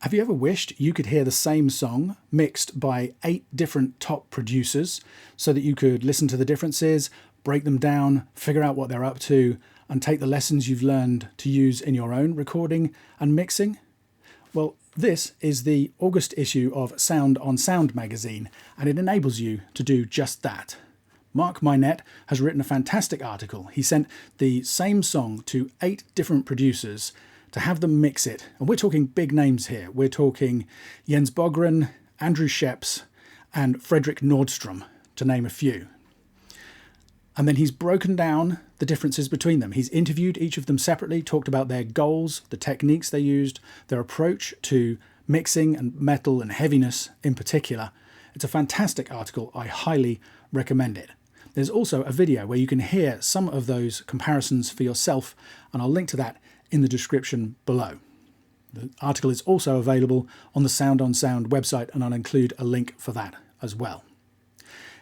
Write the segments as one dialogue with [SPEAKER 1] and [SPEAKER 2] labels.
[SPEAKER 1] Have you ever wished you could hear the same song mixed by 8 different top producers so that you could listen to the differences, break them down, figure out what they're up to, and take the lessons you've learned to use in your own recording and mixing? Well, this is the August issue of Sound on Sound magazine, and it enables you to do just that. Mark Minette has written a fantastic article. He sent the same song to 8 different producers to have them mix it. And we're talking big names here. We're talking Jens Bogren, Andrew Scheps, and Fredrik Nordstrom, to name a few. And then he's broken down the differences between them. He's interviewed each of them separately, talked about their goals, the techniques they used, their approach to mixing and metal and heaviness in particular. It's a fantastic article. I highly recommend it. There's also a video where you can hear some of those comparisons for yourself, and I'll link to that in the description below. The article is also available on the Sound on Sound website, and I'll include a link for that as well.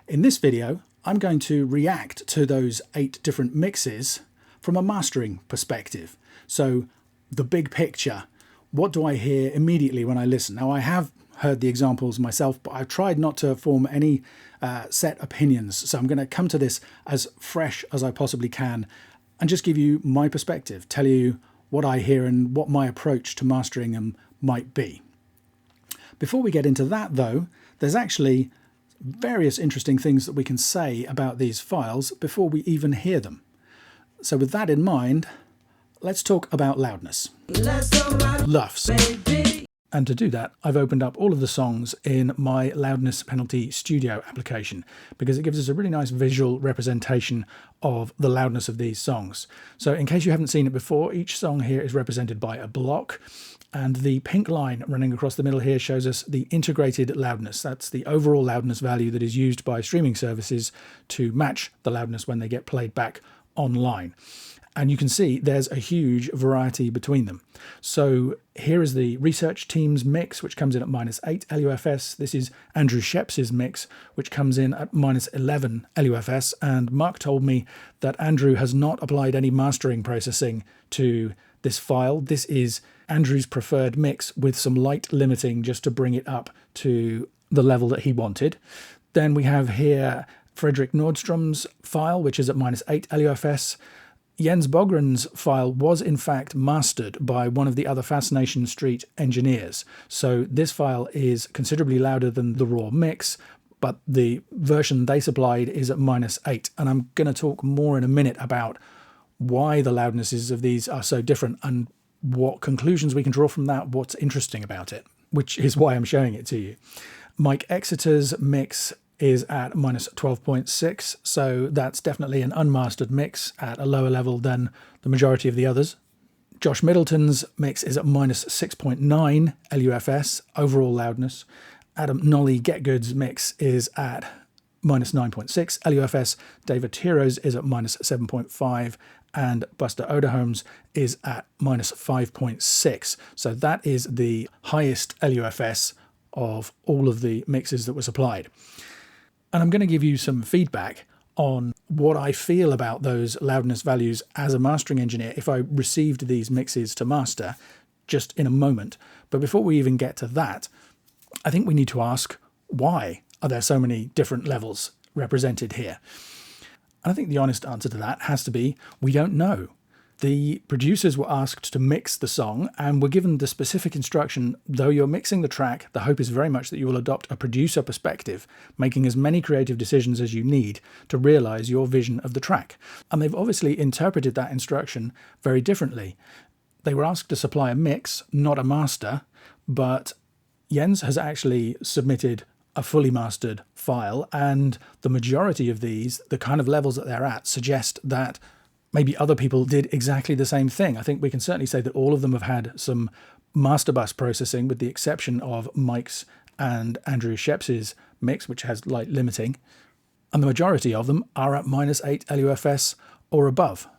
[SPEAKER 1] In this video, I'm going to react to those 8 different mixes from a mastering perspective. So the big picture, what do I hear immediately when I listen? Now, I have heard the examples myself, but I've tried not to form any set opinions. So I'm going to come to this as fresh as I possibly can and just give you my perspective, tell you what I hear and what my approach to mastering them might be. Before we get into that, though, there's actually various interesting things that we can say about these files before we even hear them. So with that in mind, let's talk about loudness. LUFS. And to do that, I've opened up all of the songs in my Loudness Penalty Studio application because it gives us a really nice visual representation of the loudness of these songs. So in case you haven't seen it before, each song here is represented by a block, and the pink line running across the middle here shows us the integrated loudness. That's the overall loudness value that is used by streaming services to match the loudness when they get played back online. And you can see there's a huge variety between them. So here is the research team's mix, which comes in at -8 LUFS. This is Andrew Scheps' mix, which comes in at -11 LUFS. And Mark told me that Andrew has not applied any mastering processing to this file. This is Andrew's preferred mix with some light limiting just to bring it up to the level that he wanted. Then we have here Fredrik Nordstrom's file, which is at -8 LUFS. Jens Bogren's file was in fact mastered by one of the other Fascination Street engineers. So this file is considerably louder than the raw mix, but the version they supplied is at -8. And I'm going to talk more in a minute about why the loudnesses of these are so different and what conclusions we can draw from that, what's interesting about it, which is why I'm showing it to you. Mike Exeter's mix is at -12.6, so that's definitely an unmastered mix at a lower level than the majority of the others. Josh Middleton's mix is at -6.9 LUFS, overall loudness. Adam Nolly Getgood's mix is at -9.6 LUFS. David Tiro's is at -7.5, and Buster Oderholm's is at -5.6. So that is the highest LUFS of all of the mixes that were supplied. And I'm going to give you some feedback on what I feel about those loudness values as a mastering engineer if I received these mixes to master just in a moment. But before we even get to that, I think we need to ask, why are there so many different levels represented here? And I think the honest answer to that has to be, we don't know. The producers were asked to mix the song and were given the specific instruction, though you're mixing the track, the hope is very much that you will adopt a producer perspective, making as many creative decisions as you need to realize your vision of the track. And they've obviously interpreted that instruction very differently. They were asked to supply a mix, not a master, but Jens has actually submitted a fully mastered file, and the majority of these, the kind of levels that they're at, suggest that maybe other people did exactly the same thing. I think we can certainly say that all of them have had some master bus processing, with the exception of Mike's and Andrew Scheps' mix, which has light limiting. And the majority of them are at -8 LUFS or above.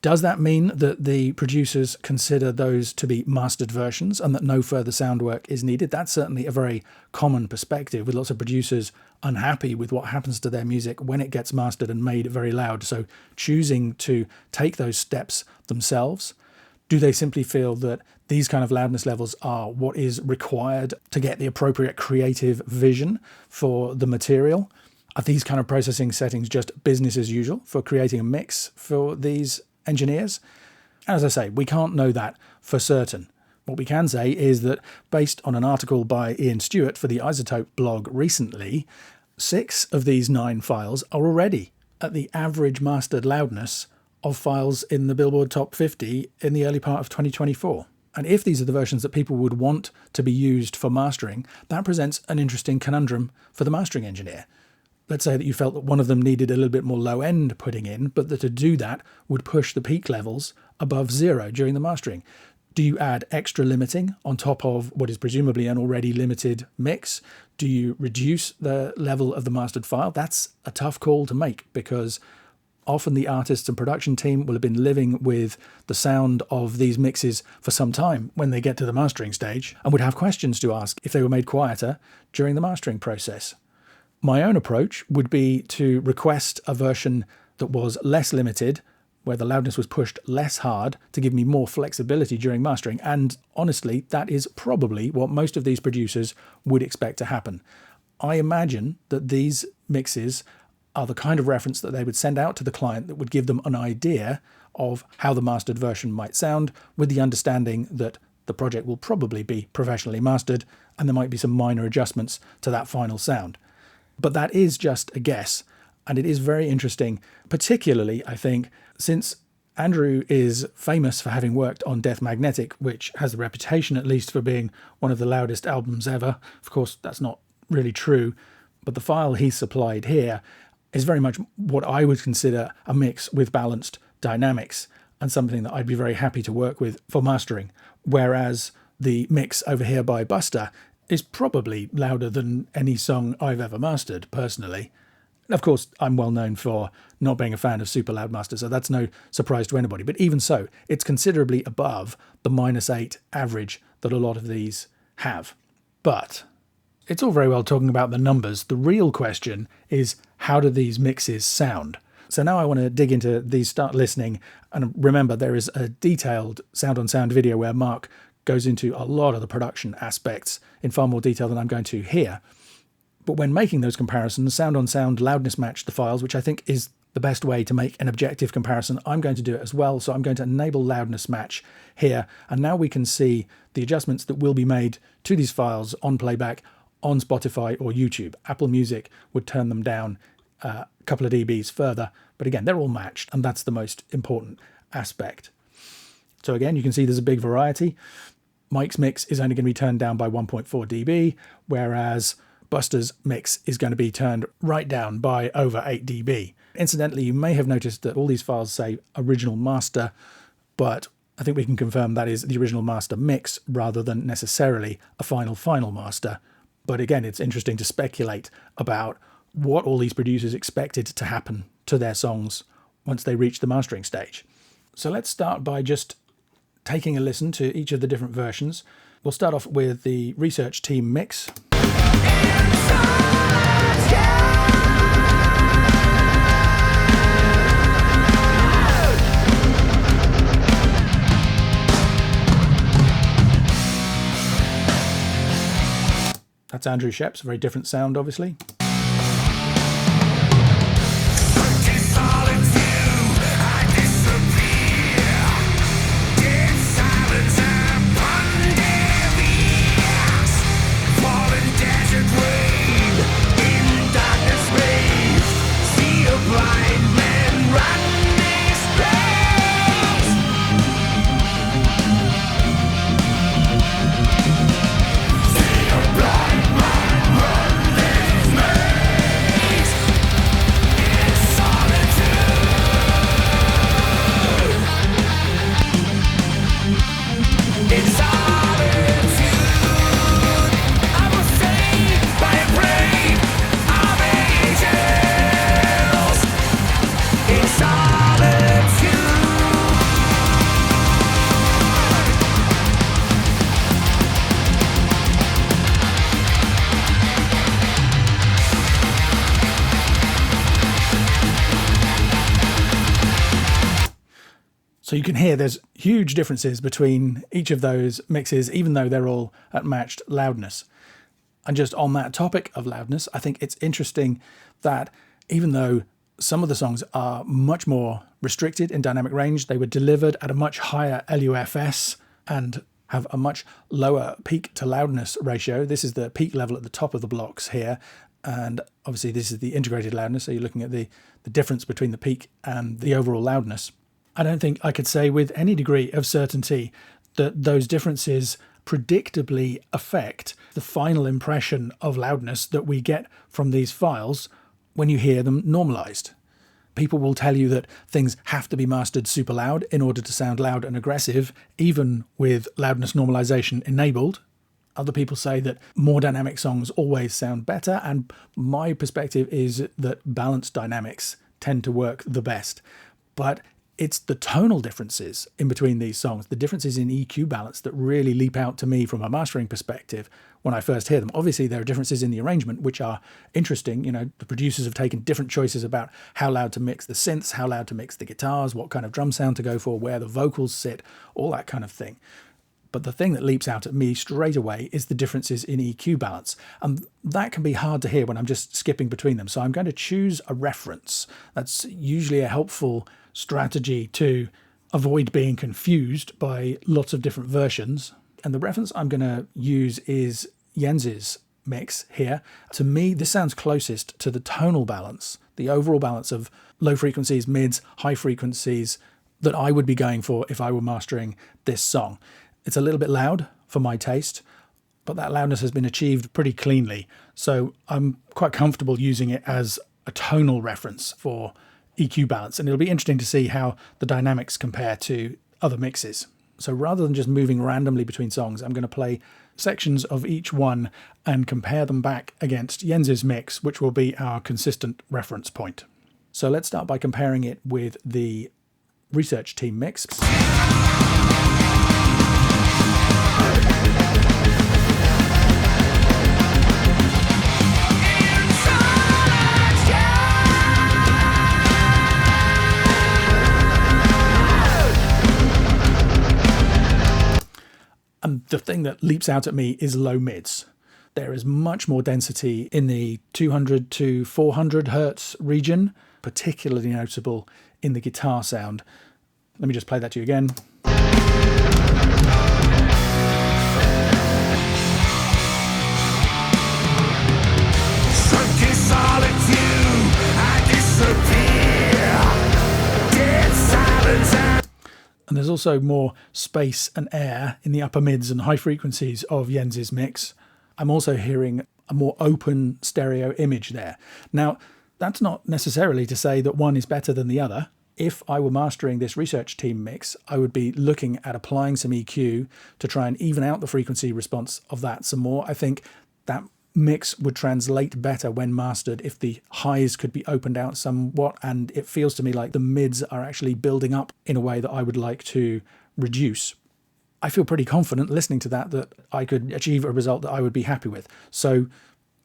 [SPEAKER 1] Does that mean that the producers consider those to be mastered versions and that no further sound work is needed? That's certainly a very common perspective, with lots of producers unhappy with what happens to their music when it gets mastered and made very loud, so choosing to take those steps themselves. Do they simply feel that these kind of loudness levels are what is required to get the appropriate creative vision for the material? Are these kind of processing settings just business as usual for creating a mix for these engineers? As I say, we can't know that for certain. What we can say is that based on an article by Ian Stewart for the iZotope blog recently, 6 of these 9 files are already at the average mastered loudness of files in the Billboard Top 50 in the early part of 2024. And if these are the versions that people would want to be used for mastering, that presents an interesting conundrum for the mastering engineer. Let's say that you felt that one of them needed a little bit more low end putting in, but that to do that would push the peak levels above 0 during the mastering. Do you add extra limiting on top of what is presumably an already limited mix? Do you reduce the level of the mastered file? That's a tough call to make, because often the artists and production team will have been living with the sound of these mixes for some time when they get to the mastering stage, and would have questions to ask if they were made quieter during the mastering process. My own approach would be to request a version that was less limited, where the loudness was pushed less hard to give me more flexibility during mastering. And honestly, that is probably what most of these producers would expect to happen. I imagine that these mixes are the kind of reference that they would send out to the client that would give them an idea of how the mastered version might sound, with the understanding that the project will probably be professionally mastered and there might be some minor adjustments to that final sound. But that is just a guess, and it is very interesting, particularly, I think, since Andrew is famous for having worked on Death Magnetic, which has the reputation, at least, for being one of the loudest albums ever. Of course, that's not really true, but the file he supplied here is very much what I would consider a mix with balanced dynamics, and something that I'd be very happy to work with for mastering, whereas the mix over here by Buster is probably louder than any song I've ever mastered, personally. Of course, I'm well known for not being a fan of super loud masters, so that's no surprise to anybody. But even so, it's considerably above the -8 average that a lot of these have. But it's all very well talking about the numbers. The real question is, how do these mixes sound? So now I want to dig into these, start listening, and remember there is a detailed sound-on-sound video where Mark goes into a lot of the production aspects in far more detail than I'm going to here. But when making those comparisons, sound-on-sound loudness match the files, which I think is the best way to make an objective comparison. I'm going to do it as well, so I'm going to enable loudness match here, and now we can see the adjustments that will be made to these files on playback on Spotify or YouTube. Apple Music would turn them down a couple of dBs further, but again, they're all matched, and that's the most important aspect. So again, you can see there's a big variety. Mike's mix is only going to be turned down by 1.4 dB, whereas Buster's mix is going to be turned right down by over 8 dB. Incidentally, you may have noticed that all these files say original master, but I think we can confirm that is the original master mix rather than necessarily a final master. But again, it's interesting to speculate about what all these producers expected to happen to their songs once they reach the mastering stage. So let's start by just taking a listen to each of the different versions. We'll start off with the research team mix. That's Andrew Sheps, a very different sound, obviously. So you can hear there's huge differences between each of those mixes, even though they're all at matched loudness. And just on that topic of loudness, I think it's interesting that even though some of the songs are much more restricted in dynamic range, they were delivered at a much higher LUFS and have a much lower peak to loudness ratio. This is the peak level at the top of the blocks here. And obviously this is the integrated loudness. So you're looking at the difference between the peak and the overall loudness. I don't think I could say with any degree of certainty that those differences predictably affect the final impression of loudness that we get from these files when you hear them normalized. People will tell you that things have to be mastered super loud in order to sound loud and aggressive, even with loudness normalization enabled. Other people say that more dynamic songs always sound better, and my perspective is that balanced dynamics tend to work the best. But it's the tonal differences in between these songs, the differences in EQ balance that really leap out to me from a mastering perspective when I first hear them. Obviously, there are differences in the arrangement, which are interesting. You know, the producers have taken different choices about how loud to mix the synths, how loud to mix the guitars, what kind of drum sound to go for, where the vocals sit, all that kind of thing. But the thing that leaps out at me straight away is the differences in EQ balance. And that can be hard to hear when I'm just skipping between them. So I'm going to choose a reference. That's usually a helpful strategy to avoid being confused by lots of different versions. And the reference I'm going to use is Jens's mix here. To me, this sounds closest to the tonal balance, the overall balance of low frequencies, mids, high frequencies that I would be going for if I were mastering this song. It's a little bit loud for my taste, but that loudness has been achieved pretty cleanly. So I'm quite comfortable using it as a tonal reference for EQ balance, and it'll be interesting to see how the dynamics compare to other mixes. So rather than just moving randomly between songs, I'm going to play sections of each one and compare them back against Jens's mix, which will be our consistent reference point. So let's start by comparing it with the research team mix. And the thing that leaps out at me is low mids. There is much more density in the 200 to 400 hertz region, particularly noticeable in the guitar sound. Let me just play that to you again. And there's also more space and air in the upper mids and high frequencies of Jens's mix. I'm also hearing a more open stereo image there. Now, that's not necessarily to say that one is better than the other. If I were mastering this research team mix, I would be looking at applying some EQ to try and even out the frequency response of that some more. I think that mix would translate better when mastered if the highs could be opened out somewhat, and it feels to me like the mids are actually building up in a way that I would like to reduce. I feel pretty confident listening to that I could achieve a result that I would be happy with. So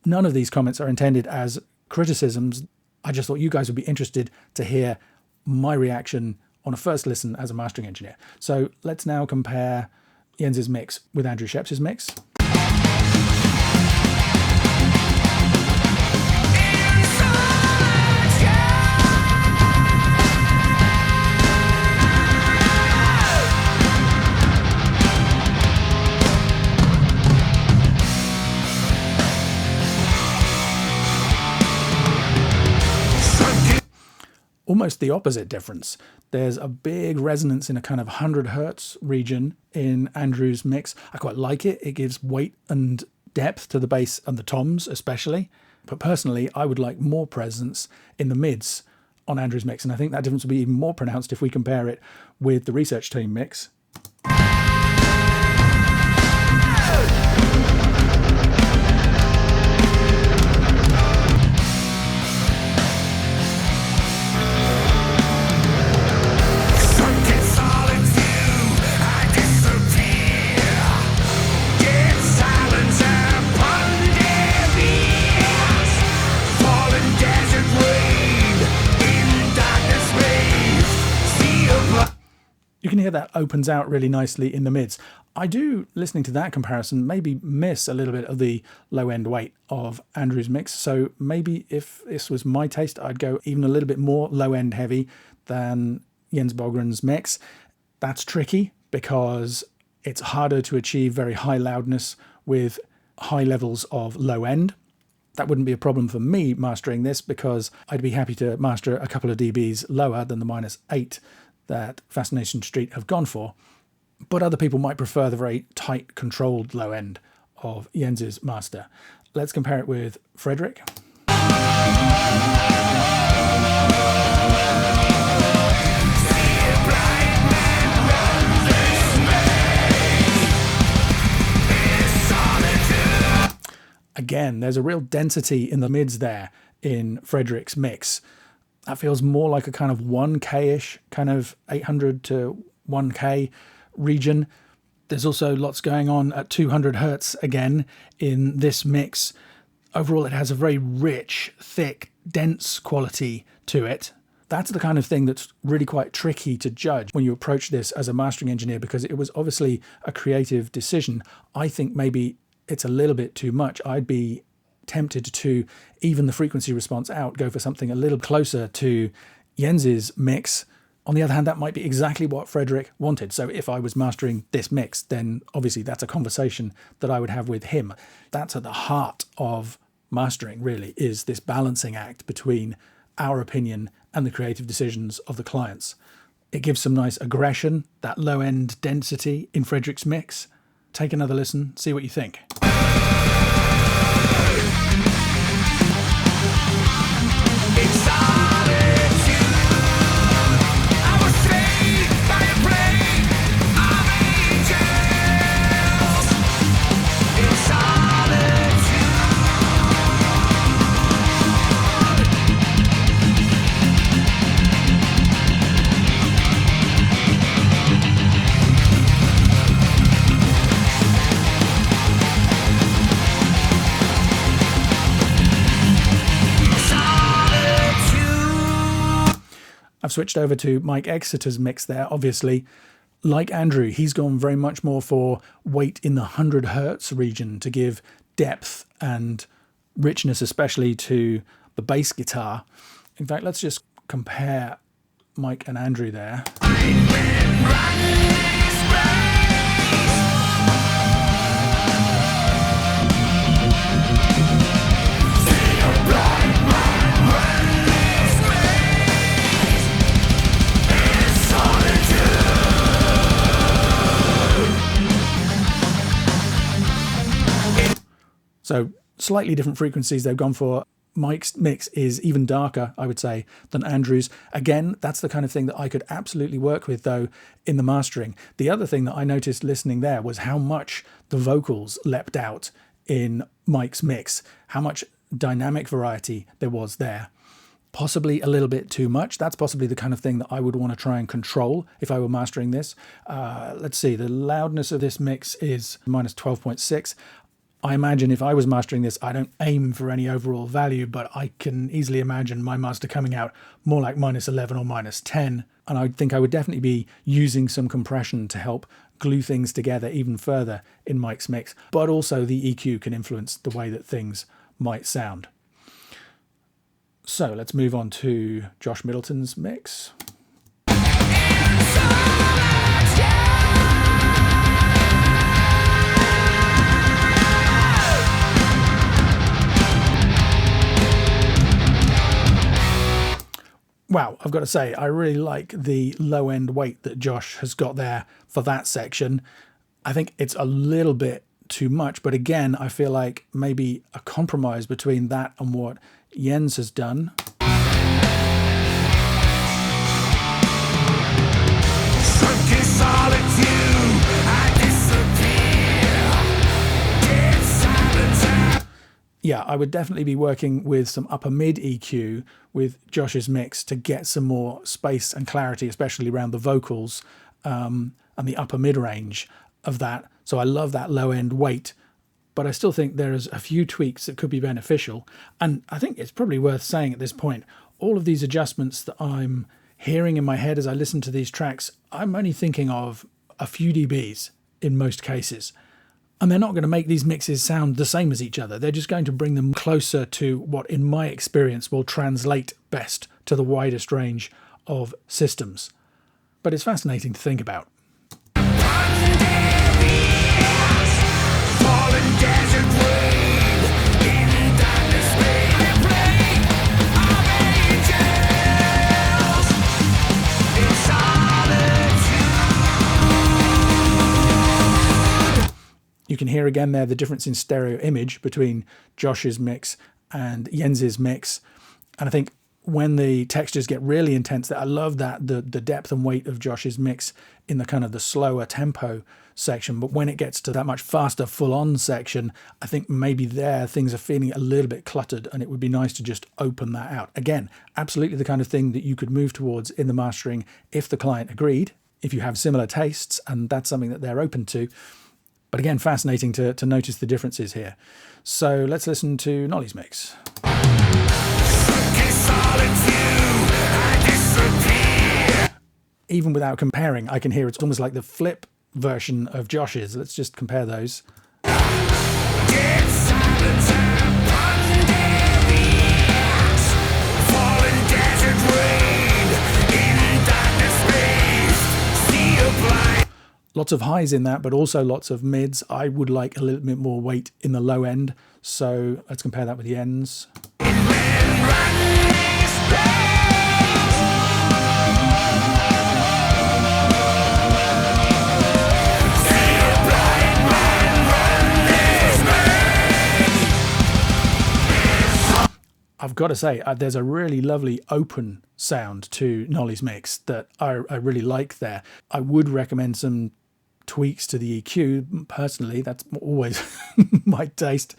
[SPEAKER 1] none of these comments are intended as criticisms. I just thought you guys would be interested to hear my reaction on a first listen as a mastering engineer. So let's now compare Jens's mix with Andrew Scheps' mix. Almost the opposite difference. There's a big resonance in a kind of 100 hertz region in Andrew's mix. I quite like it. It gives weight and depth to the bass and the toms especially. But personally, I would like more presence in the mids on Andrew's mix. And I think that difference will be even more pronounced if we compare it with the research team mix. can hear that opens out really nicely in the mids. I do, listening to that comparison, maybe miss a little bit of the low-end weight of Andrew's mix. So maybe if this was my taste, I'd go even a little bit more low-end heavy than Jens Bogren's mix. That's tricky because it's harder to achieve very high loudness with high levels of low end. That wouldn't be a problem for me mastering this because I'd be happy to master a couple of dBs lower than the -8 that Fascination Street have gone for. But other people might prefer the very tight, controlled low end of Jens's master. Let's compare it with Fredrik. Again, there's a real density in the mids there in Fredrik's mix. That feels more like a kind of 1K-ish, kind of 800 to 1K region. There's also lots going on at 200 hertz again in this mix. Overall, it has a very rich, thick, dense quality to it. That's the kind of thing that's really quite tricky to judge when you approach this as a mastering engineer, because it was obviously a creative decision. I think maybe it's a little bit too much. I'd be tempted to even the frequency response out, go for something a little closer to Jens's mix. On the other hand, that might be exactly what Fredrik wanted. So if I was mastering this mix, then obviously that's a conversation that I would have with him. That's at the heart of mastering, really, is this balancing act between our opinion and the creative decisions of the clients. It gives some nice aggression, that low-end density in Fredrik's mix. Take another listen, see what you think. I've switched over to Mike Exeter's mix there, obviously. Like Andrew, he's gone very much more for weight in the 100 hertz region to give depth and richness, especially to the bass guitar. In fact, let's just compare Mike and Andrew there. So slightly different frequencies they've gone for. Mike's mix is even darker, I would say, than Andrew's. Again, that's the kind of thing that I could absolutely work with, though, in the mastering. The other thing that I noticed listening there was how much the vocals leapt out in Mike's mix, how much dynamic variety there was there. Possibly a little bit too much. That's possibly the kind of thing that I would want to try and control if I were mastering this. Let's see, the loudness of this mix is -12.6. I imagine if I was mastering this, I don't aim for any overall value, but I can easily imagine my master coming out more like -11 or -10. And I think I would definitely be using some compression to help glue things together even further in Mike's mix. But also the EQ can influence the way that things might sound. So let's move on to Josh Middleton's mix. Wow, I've got to say, I really like the low-end weight that Josh has got there for that section. I think it's a little bit too much, but again, I feel like maybe a compromise between that and what Jens has done. Yeah, I would definitely be working with some upper mid EQ with Josh's mix to get some more space and clarity, especially around the vocals and the upper mid range of that. So I love that low end weight, but I still think there's a few tweaks that could be beneficial. And I think it's probably worth saying at this point, all of these adjustments that I'm hearing in my head as I listen to these tracks, I'm only thinking of a few dBs in most cases. And they're not going to make these mixes sound the same as each other. They're just going to bring them closer to what, in my experience, will translate best to the widest range of systems. But it's fascinating to think about. You can hear again there the difference in stereo image between Josh's mix and Jens's mix. And I think when the textures get really intense, I love that the depth and weight of Josh's mix in the kind of the slower tempo section. But when it gets to that much faster full-on section, I think maybe there things are feeling a little bit cluttered, and it would be nice to just open that out. Again, absolutely the kind of thing that you could move towards in the mastering if the client agreed, if you have similar tastes, and that's something that they're open to. But again, fascinating to notice the differences here. So let's listen to Nolly's mix. Even without comparing, I can hear it's almost like the flip version of Josh's. Let's just compare those. Lots of highs in that, but also lots of mids. I would like a little bit more weight in the low end. So let's compare that with Jens. I've got to say, there's a really lovely open sound to Nolly's mix that I really like there. I would recommend some tweaks to the EQ. Personally, that's always my taste.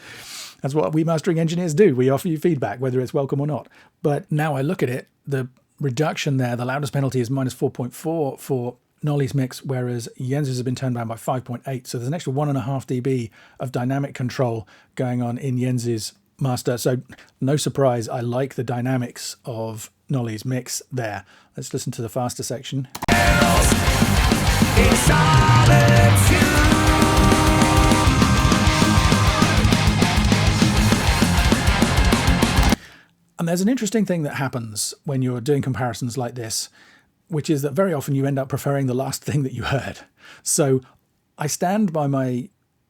[SPEAKER 1] That's what we mastering engineers do. We offer you feedback, whether it's welcome or not. But now I look at it, the reduction there, the loudness penalty is minus 4.4 for Nolly's mix, whereas Jens's has been turned down by 5.8. So there's an extra 1.5 dB of dynamic control going on in Jens's master. So no surprise, I like the dynamics of Nolly's mix there. Let's listen to the faster section. And there's an interesting thing that happens when you're doing comparisons like this, which is that very often you end up preferring the last thing that you heard. So I stand by my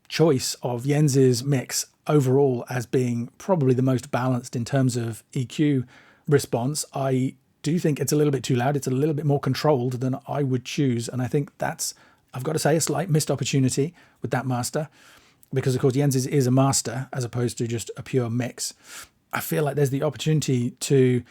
[SPEAKER 1] choice of Jens's mix overall as being probably the most balanced in terms of EQ response. I do think it's a little bit too loud. It's a little bit more controlled than I would choose. And I think that's, I've got to say, a slight missed opportunity with that master, because of course Jens's is a master as opposed to just a pure mix. I feel like there's the opportunity to,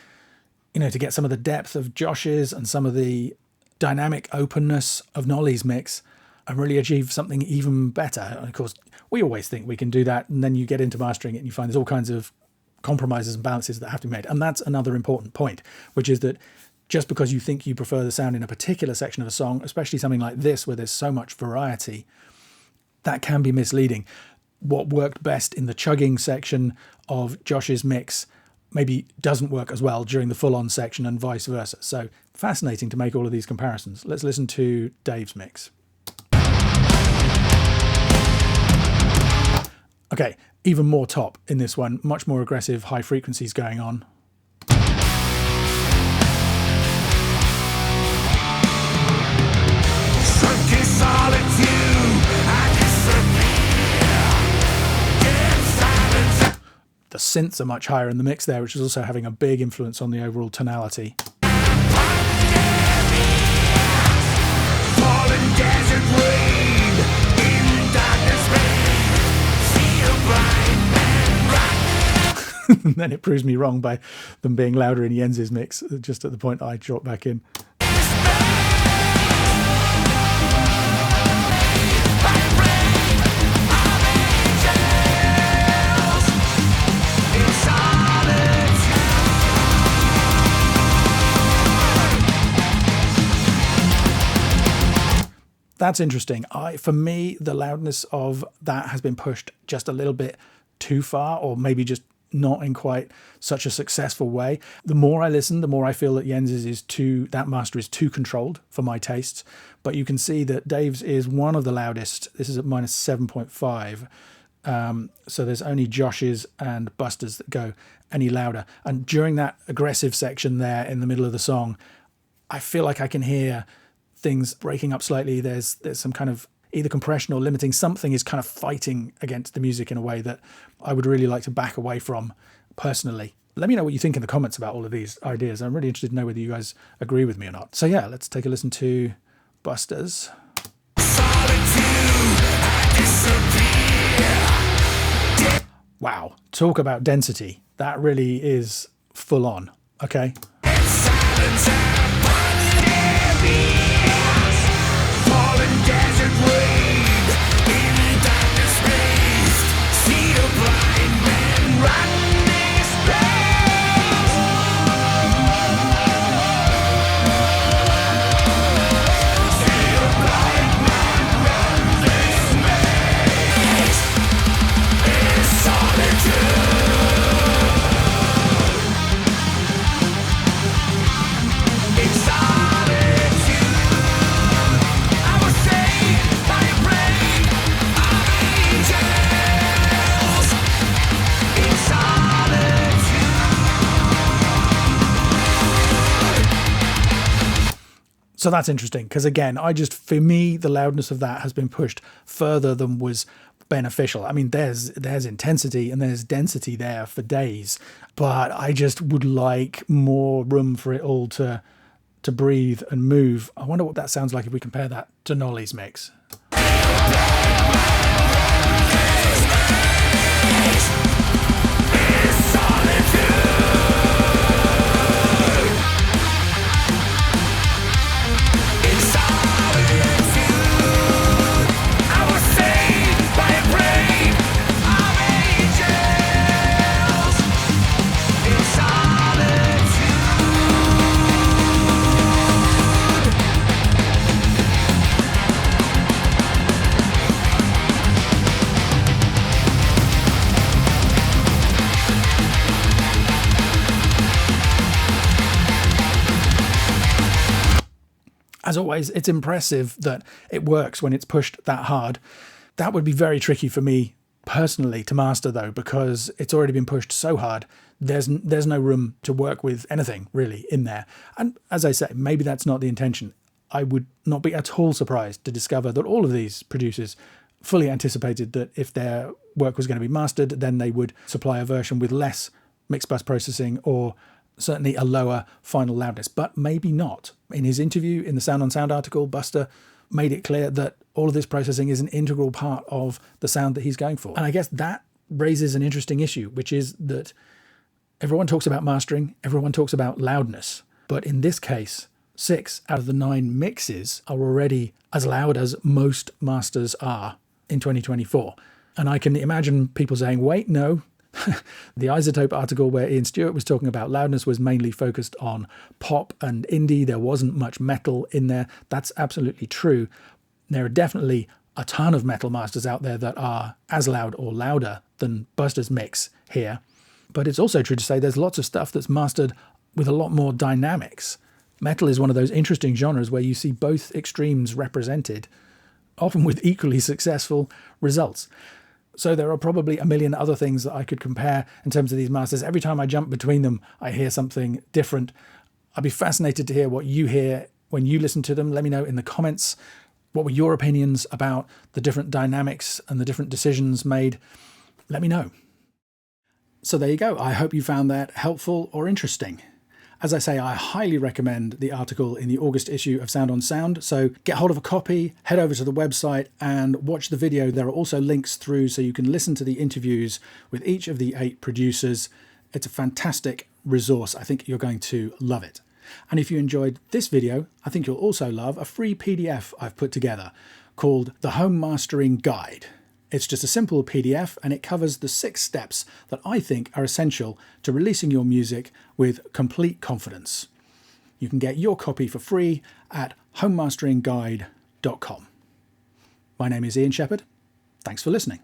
[SPEAKER 1] to get some of the depth of Josh's and some of the dynamic openness of Nolly's mix and really achieve something even better. And of course, we always think we can do that, and then you get into mastering it and you find there's all kinds of compromises and balances that have to be made. And that's another important point, which is that just because you think you prefer the sound in a particular section of a song, especially something like this where there's so much variety, that can be misleading. What worked best in the chugging section of Josh's mix maybe doesn't work as well during the full-on section, and vice versa. So fascinating to make all of these comparisons. Let's listen to Dave's mix. Okay, even more top in this one, much more aggressive high frequencies going on. The synths are much higher in the mix there, which is also having a big influence on the overall tonality. And then it proves me wrong by them being louder in Jens's mix, just at the point I drop back in. That's interesting. For me, the loudness of that has been pushed just a little bit too far, or maybe just not in quite such a successful way. The more I listen, the more I feel that Jens's that master is too controlled for my tastes. But you can see that Dave's is one of the loudest. This is at minus 7.5. So there's only Josh's and Buster's that go any louder. And during that aggressive section there in the middle of the song, I feel like I can hear things breaking up slightly. There's some kind of either compression or limiting. Something is kind of fighting against the music in a way that I would really like to back away from personally. Let me know what you think in the comments about all of these ideas. I'm really interested to know whether you guys agree with me or not. So yeah, let's take a listen to Buster's. Wow, talk about density. That really is full on, okay? So that's interesting because, again, for me, the loudness of that has been pushed further than was beneficial. I mean, there's intensity and there's density there for days, but I just would like more room for it all to breathe and move. I wonder what that sounds like if we compare that to Nolly's mix. As always, it's impressive that it works when it's pushed that hard. That would be very tricky for me personally to master, though, because it's already been pushed so hard. There's no room to work with anything really in there. And as I say, maybe that's not the intention. I would not be at all surprised to discover that all of these producers fully anticipated that if their work was going to be mastered, then they would supply a version with less mixed bus processing or certainly a lower final loudness, but maybe not. In his interview in the Sound on Sound article, Buster made it clear that all of this processing is an integral part of the sound that he's going for. And I guess that raises an interesting issue, which is that everyone talks about mastering, everyone talks about loudness, but in this case, 6 out of the 9 mixes are already as loud as most masters are in 2024. And I can imagine people saying, wait, no, the iZotope article where Ian Stewart was talking about loudness was mainly focused on pop and indie. There wasn't much metal in there. That's absolutely true. There are definitely a ton of metal masters out there that are as loud or louder than Buster's mix here. But it's also true to say there's lots of stuff that's mastered with a lot more dynamics. Metal is one of those interesting genres where you see both extremes represented, often with equally successful results. So there are probably a million other things that I could compare in terms of these masters. Every time I jump between them, I hear something different. I'd be fascinated to hear what you hear when you listen to them. Let me know in the comments. What were your opinions about the different dynamics and the different decisions made? Let me know. So there you go. I hope you found that helpful or interesting. As I say, I highly recommend the article in the August issue of Sound on Sound. So get hold of a copy, head over to the website and watch the video. There are also links through so you can listen to the interviews with each of the 8 producers. It's a fantastic resource. I think you're going to love it. And if you enjoyed this video, I think you'll also love a free PDF I've put together called The Home Mastering Guide. It's just a simple PDF and it covers the 6 steps that I think are essential to releasing your music with complete confidence. You can get your copy for free at homemasteringguide.com. My name is Ian Shepherd. Thanks for listening.